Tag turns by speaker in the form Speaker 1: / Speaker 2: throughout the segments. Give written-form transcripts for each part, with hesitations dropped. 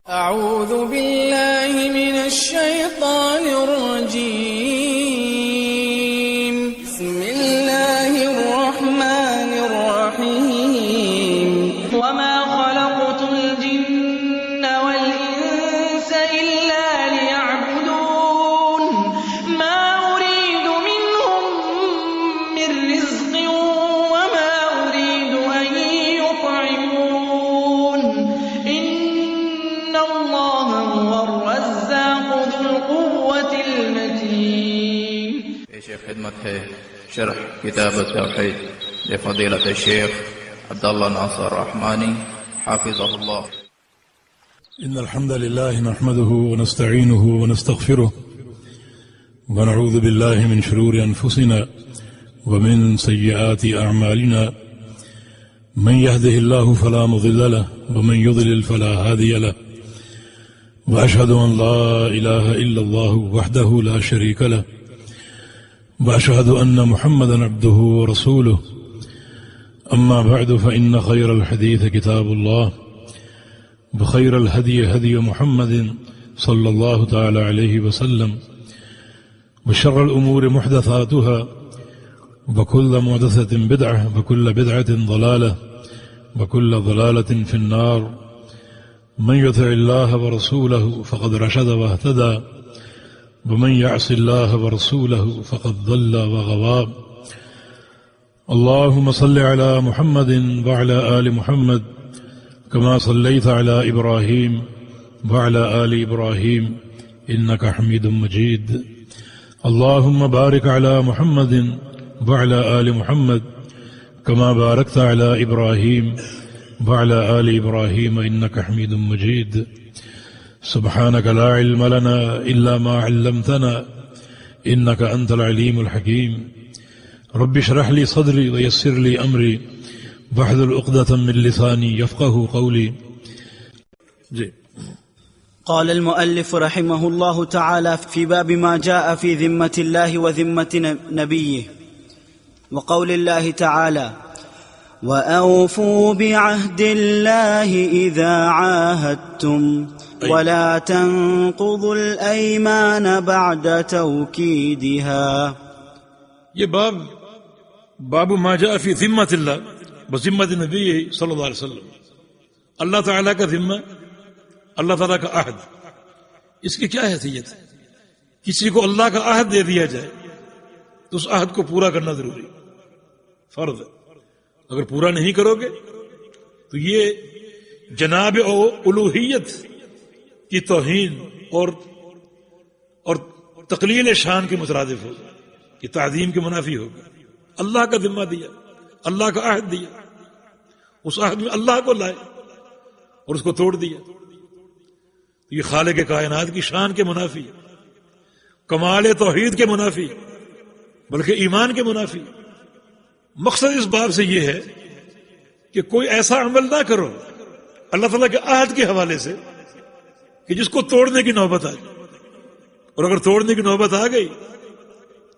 Speaker 1: أعوذ بالله من الشيطان الرجيم. بسم الله الرحمن الرحيم. وما خلقت الجن والإنس إلا ليعبدون ما أريد منهم من رزق وما أريد أن يطعمون إن الله هو الرزاق ذو القوة المتين.
Speaker 2: شیخ خدمت ہے شرح کتاب التوحید لفضیلۃ الشیخ عبداللہ ناصر رحمانی حافظہ اللہ.
Speaker 3: إن الحمد لله نحمده ونستعينه ونستغفره ونعوذ بالله من شرور أنفسنا ومن سيئات أعمالنا من يهده الله فلا مضل له ومن يضلل فلا هادي له وأشهد أن لا إله إلا الله وحده لا شريك له وأشهد أن محمدا عبده ورسوله. أما بعد فإن خير الحديث كتاب الله وخير الهدي هدي محمد صلى الله تعالى عليه وسلم وشر الأمور محدثاتها وكل محدثة بدعة وكل بدعة ضلالة وكل ضلالة في النار. من يطع الله ورسوله فقد رشد واهتدى ومن يعص الله ورسوله فقد ضل وغوى. اللهم صل على محمد وعلى آل محمد كما صليت على إبراهيم وعلى آل إبراهيم إنك حميد مجيد. اللهم بارك على محمد وعلى آل محمد كما باركت على إبراهيم وعلى آل إبراهيم إنك حميد مجيد. سبحانك لا علم لنا إلا ما علمتنا إنك أنت العليم الحكيم. رب اشرح لي صدري ويسر لي أمري واحلل عقدة من لساني يفقه قولي.
Speaker 4: قال المؤلف رحمه الله تعالى في باب ما جاء في ذمة الله وذمة نبيه وقول الله تعالى وأوفوا بعهد الله إذا عاهدتم ولا تنقضوا الأيمان بعد توكيدها.
Speaker 3: یہ باب ما جاء فی ذمت اللہ بذمت نبی صلی اللہ علیہ وسلم. اللہ تعالیٰ کا ذمہ، اللہ تعالیٰ کا عہد، اس کی کیا حیثیت ہے؟ کسی کو اللہ کا عہد دے دیا جائے تو اس عہد کو پورا کرنا ضروری فرض ہے. اگر پورا نہیں کرو گے تو یہ جناب الوہیت کی توہین اور تقلیل شان کے مترادف ہوگا، یہ تعظیم کے منافی ہوگا. اللہ کا ذمہ دیا، اللہ کا عہد دیا، اس عہد میں اللہ کو لائے اور اس کو توڑ دیا تو یہ خالق کائنات کی شان کے منافی ہے، کمال توحید کے منافی، بلکہ ایمان کے منافی. مقصد اس باب سے یہ ہے کہ کوئی ایسا عمل نہ کرو اللہ تعالیٰ کے عہد کے حوالے سے کہ جس کو توڑنے کی نوبت آ جائے، اور اگر توڑنے کی نوبت آ گئی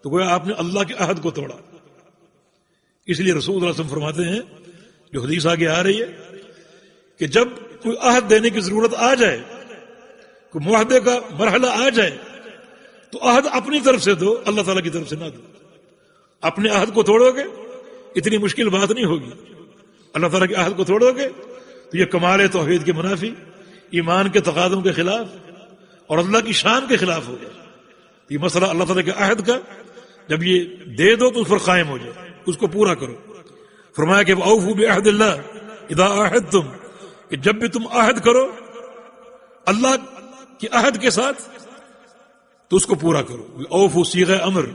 Speaker 3: تو گویا آپ نے اللہ کے عہد کو توڑا. اس لیے رسول اللہ صلی اللہ علیہ وسلم فرماتے ہیں، جو حدیث آگے آ رہی ہے، کہ جب کوئی عہد دینے کی ضرورت آ جائے، کوئی معاہدے کا مرحلہ آ جائے تو عہد اپنی طرف سے دو، اللہ تعالیٰ کی طرف سے نہ دو. اپنے عہد کو توڑو گے اتنی مشکل بات نہیں ہوگی، اللہ تعالیٰ کے عہد کو توڑو گے تو یہ کمال توحید کے منافی، ایمان کے تقاضوں کے خلاف اور اللہ کی شان کے خلاف ہوگا. یہ مسئلہ اللہ تعالیٰ کے عہد کا جب یہ دے دو تو اس پر قائم ہو جائے، اس کو پورا کرو. فرمایا کہ اوفوا بعہد اللہ اذا عاہدتم، کہ جب بھی تم عہد کرو اللہ کے عہد کے ساتھ تو اس کو پورا کرو. اوفوا صیغہ امر،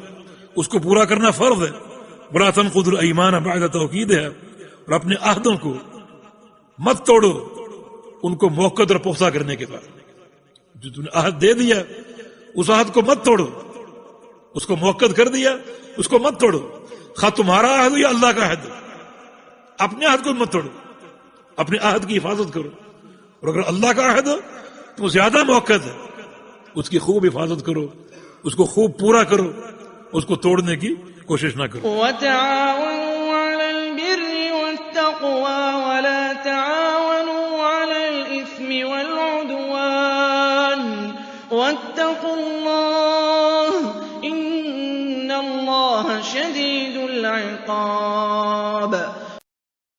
Speaker 3: اس کو پورا کرنا فرض ہے. ولا تنقضوا الایمان بعد توکیدها، اور اپنے عہدوں کو مت توڑو ان کو موقت اور پختہ کرنے کے بعد. جو تم نے عہد دے دیا اس عہد کو مت توڑو، اس کو موقت کر دیا اس کو مت توڑو. خواہ تمہارا عہد یا اللہ کا عہد، اپنے عہد کو مت توڑو، اپنے عہد کی حفاظت کرو. اور اگر اللہ کا عہد ہو تو زیادہ موقت ہے، اس کی خوب حفاظت کرو، اس کو خوب پورا کرو، اس کو توڑنے کی کوشش نہ کرو.
Speaker 1: وتعاونوا على البر والتقوى ولا تعاونوا على الإثم الإثم والعدوان واتقوا الله إن الله شديد العقاب